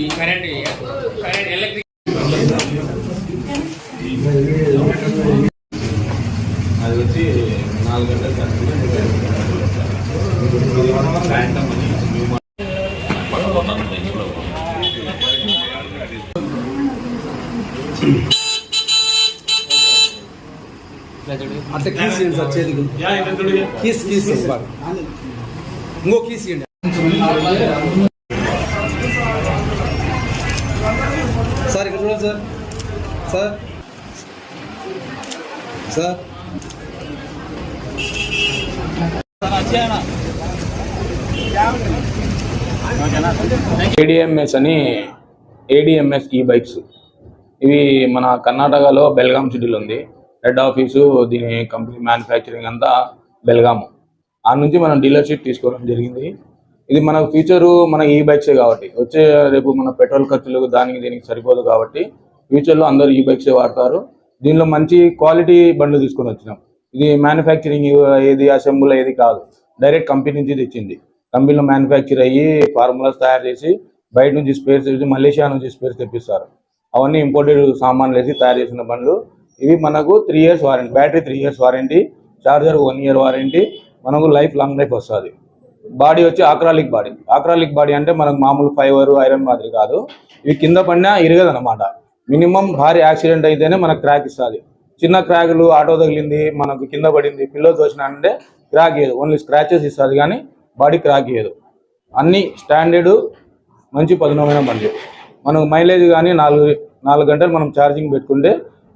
ఈ current electric అది వచ్చి 4 గంటలు సాయంత్రం అని అట్లా కీస్ ఇవ్వండి సార్ చేతికి కీస్ ఇంకో కీస్ ఇవ్వండి సార్ ఇక్కడ చూడండి సార్ సార్ ఏడిఎంఎస్ అని ఏడిఎంఎస్ ఈ బైక్స్ ఇవి మన కర్ణాటకలో బెల్గాం సిటీలో ఉంది. హెడ్ ఆఫీసు దీని కంపెనీ మ్యానుఫ్యాక్చరింగ్ అంతా బెల్గాము. ఆ నుంచి మనం డీలర్షిప్ తీసుకోవడం జరిగింది. ఇది మన ఫ్యూచరు మన ఈ బైక్సే కాబట్టి వచ్చే రేపు మన పెట్రోల్ ఖర్చులు దీనికి సరిపోదు కాబట్టి ఫ్యూచర్లో అందరూ ఈ బైక్సే వాడతారు. దీనిలో మంచి క్వాలిటీ బండ్లు తీసుకొని వచ్చినాం. ఇది మ్యానుఫ్యాక్చరింగ్ ఏది అసెంబుల్ ఏది కాదు, డైరెక్ట్ కంపెనీ నుంచి తెచ్చింది. కంపెనీలో మ్యానుఫ్యాక్చర్ అయ్యి ఫార్ములాస్ తయారు చేసి బయట నుంచి స్పేర్స్ తెచ్చి మలేషియా నుంచి స్పేర్స్ తెప్పిస్తారు. అవన్నీ ఇంపోర్టెడ్ సామాన్లు వేసి తయారు చేసిన బండ్లు. ఇవి మనకు 3 years warranty, battery 3 years warranty, charger 1 year warranty, మనకు లాంగ్ లైఫ్ వస్తుంది. బాడీ వచ్చి ఆక్రాలిక్ బాడీ అంటే మనకు మామూలు ఫైబర్ ఐరన్ మాదిరి కాదు. ఇవి కింద పడినా ఇరగదన్నమాట. మినిమం భారీ యాక్సిడెంట్ అయితేనే మనకు క్రాక్ ఇస్తుంది. చిన్న క్రాకులు ఆటో తగిలింది, మనకు కింద పడింది, పిల్లో తోసిన అంటే క్రాక్ ఇయ్యదు, ఓన్లీ స్క్రాచెస్ ఇస్తుంది కానీ బాడీ క్రాక్ ఇయ్యదు. అన్ని స్టాండర్డ్ మంచి పదునమైన బండి. మనకు మైలేజ్ కానీ 4 గంటలు మనం ఛార్జింగ్ పెట్టుకుంటే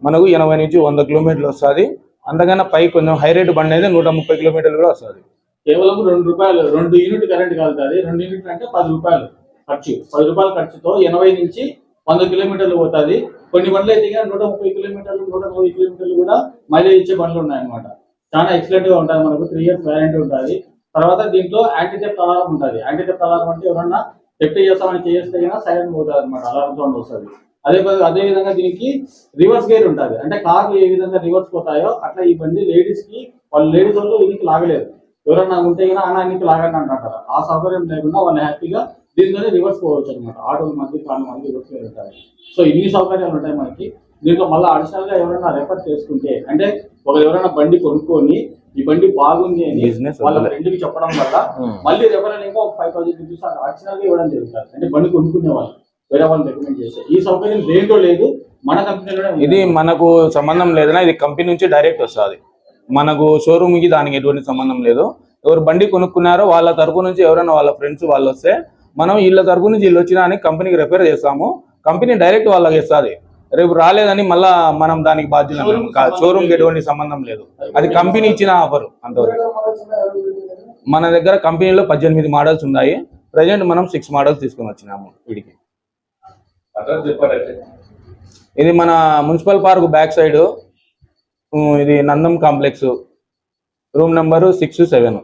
మనకు 80 నుంచి 100 kilometers వస్తుంది. అంతకన్నా పై కొంచెం హై రేట్ బండి అయితే 130 kilometers కూడా వస్తుంది. కేవలం ₹2 2 యూనిట్ కరెంట్ కాలుతుంది. 2 యూనిట్లు అంటే ₹10 ఖర్చు. ₹10 ఖర్చుతో 80 నుంచి 100 kilometers పోతుంది. కొన్ని బండ్లు అయితే 130 kilometers 140 kilometers కూడా మైలేజ్ ఇచ్చే బండ్లు ఉన్నాయన్నమాట. చాలా ఎక్సలెంట్ గా ఉంటుంది. మనకు 3 years వారంటీ ఉంటుంది. తర్వాత దీంట్లో యాంటీ థెఫ్ట్ అలారం ఉంటుంది. యాంటీ థెఫ్ట్ అలారం అంటే ఎవరన్నా థెఫ్ట్ చేస్తామని చేస్తే సైలెంట్ పోతుంది అనమాట, అలారం సౌండ్ వస్తుంది. అదే విధంగా దీనికి రివర్స్ గేర్ ఉంటుంది. అంటే కార్లు ఏ విధంగా రివర్స్ పోతాయో అట్లా ఈ బండి లేడీస్ వాళ్ళు ఇంటికి లాగలేదు. ఎవరన్నా ఉంటే అన్నా ఇంటికి లాగండి అంటారు. ఆ సౌకర్యం లేకుండా వాళ్ళు హ్యాపీగా దీంట్లోనే రివర్స్ పోవచ్చు అనమాట. ఆటోల మధ్య కార్ల మధ్య రివర్స్ గేర్ ఉంటాయి. సో ఇన్ని సౌకర్యాలు ఉంటాయి మనకి. దీంట్లో మళ్ళీ అడిషనల్ గా ఎవరైనా రెఫర్ చేసుకుంటే, అంటే ఎవరైనా బండి కొనుక్కొని ఈ బండి బాగుంది అని వాళ్ళ ఫ్రెండ్కి చెప్పడం వల్ల మళ్ళీ రెఫరల్ ఇంకా ఒక ₹5,000 అడిషనల్ గా ఇవ్వడం జరుగుతుంది. అంటే బండి కొనుక్కునే వాళ్ళు వేరే వాళ్ళు రికమెండ్ చేస్తే ఈ సౌకర్యం దేంట్లో లేదు, మన కంపెనీలో. ఇది మనకు సంబంధం లేదన్నా, ఇది కంపెనీ నుంచి డైరెక్ట్ వస్తుంది. మనకు షోరూమ్కి దానికి ఎటువంటి సంబంధం లేదు. ఎవరు బండి కొనుక్కున్నారో వాళ్ళ తరపు నుంచి ఎవరైనా వాళ్ళ ఫ్రెండ్స్ వాళ్ళు వస్తే మనం వీళ్ళ తరపు నుంచి వీళ్ళు వచ్చినా అని కంపెనీకి రెఫర్ చేస్తాము. కంపెనీ డైరెక్ట్ వాళ్ళకి ఇస్తుంది. రేపు రాలేదని మళ్ళా మనం దానికి బాధ్యులు కాదు. షోరూమ్కి ఎటువంటి సంబంధం లేదు. అది కంపెనీ ఇచ్చిన ఆఫర్ అంతవరకు. మన దగ్గర కంపెనీలో 18 మోడల్స్ ఉన్నాయి. ప్రజెంట్ మనం 6 మోడల్స్ తీసుకుని వచ్చినాము వీడికి. ఇది మన మున్సిపల్ పార్క్ బ్యాక్ సైడ్, ఇది నందం కాంప్లెక్స్, రూమ్ నెంబరు 6, 7.